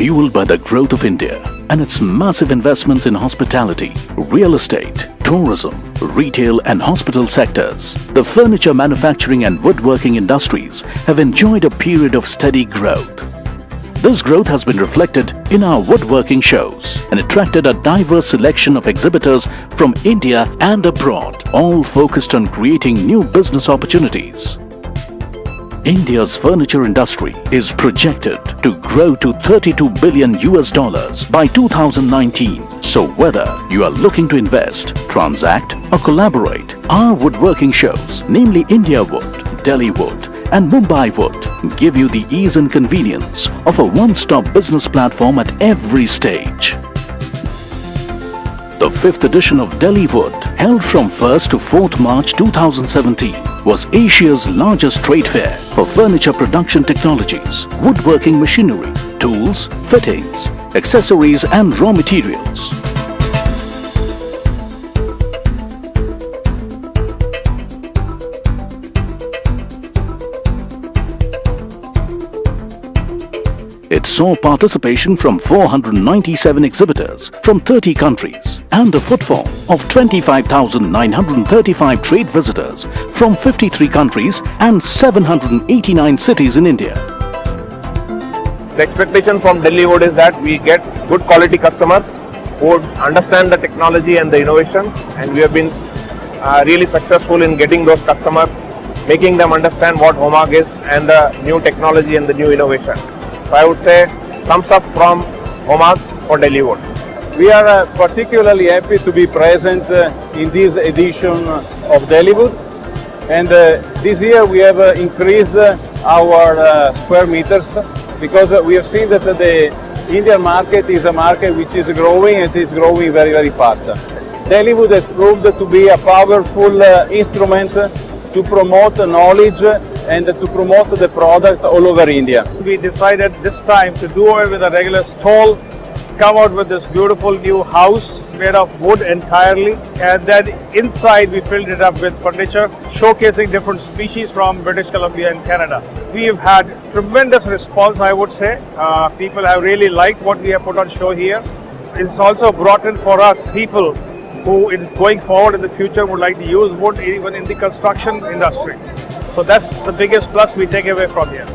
Fueled by the growth of India and its massive investments in hospitality, real estate, tourism, retail and hospital sectors, the furniture manufacturing and woodworking industries have enjoyed a period of steady growth. This growth has been reflected in our woodworking shows and attracted a diverse selection of exhibitors from India and abroad, all focused on creating new business opportunities. India's furniture industry is projected to grow to $32 billion by 2019. So whether you are looking to invest, transact or collaborate, our woodworking shows, namely DelhiWood, DelhiWood and Wood, give you the ease and convenience of a one-stop business platform at every stage. The 5th edition of DelhiWood, held from 1st to 4th March 2017, was Asia's largest trade fair for furniture production technologies, woodworking machinery, tools, fittings, accessories and raw materials. It saw participation from 497 exhibitors from 30 countries and a footfall of 25,935 trade visitors from 53 countries and 789 cities in India. The expectation from DelhiWood is that we get good quality customers who understand the technology and the innovation, and we have been really successful in getting those customers, making them understand what HOMAG is and the new technology and the new innovation. So I would say thumbs up from HOMAG for DelhiWood. We are particularly happy to be present in this edition of DelhiWood, and this year we have increased our square meters because we have seen that the Indian market is a market which is growing and is growing very, very fast. DelhiWood has proved to be a powerful instrument to promote knowledge and to promote the product all over India. We decided this time to do away with a regular stall, come out with this beautiful new house made of wood entirely, and then inside we filled it up with furniture showcasing different species from British Columbia and Canada. We've had tremendous response, I would say. People have really liked what we have put on show here. It's also brought in for us people who going forward in the future would like to use wood even in the construction industry. So that's the biggest plus we take away from here.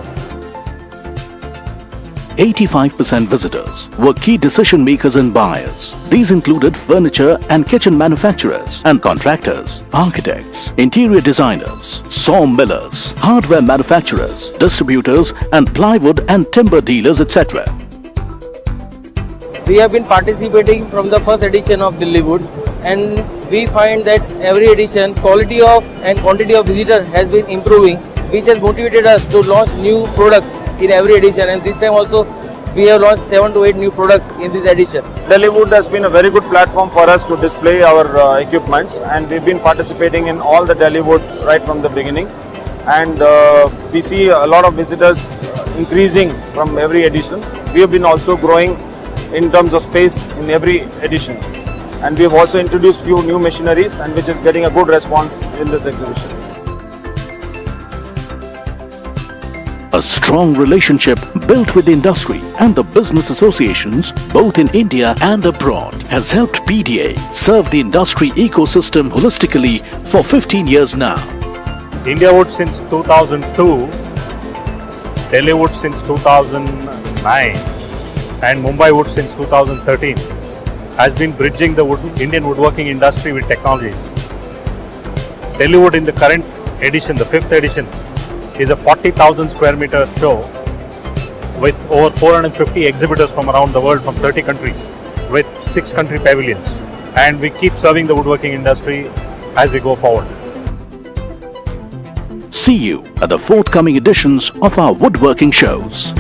85% visitors were key decision makers and buyers. These included furniture and kitchen manufacturers and contractors, architects, interior designers, saw millers, hardware manufacturers, distributors and plywood and timber dealers, etc. We have been participating from the first edition of DelhiWood, and we find that every edition quality of and quantity of visitors has been improving, which has motivated us to launch new products in every edition, and this time also we have launched 7 to 8 new products in this edition. DelhiWood has been a very good platform for us to display our equipments, and we've been participating in all the DelhiWood right from the beginning, and we see a lot of visitors increasing from every edition. We have been also growing in terms of space in every edition, and we have also introduced few new machineries, and which is getting a good response in this exhibition. A strong relationship built with the industry and the business associations both in India and abroad has helped PDA serve the industry ecosystem holistically for 15 years now. DelhiWood since 2002, DelhiWood since 2009 and Mumbai Wood since 2013 has been bridging the Indian woodworking industry with technologies. DelhiWood in the current edition, the 5th edition, is a 40,000 square meter show with over 450 exhibitors from around the world from 30 countries with 6 country pavilions, and we keep serving the woodworking industry as we go forward. See you at the forthcoming editions of our woodworking shows.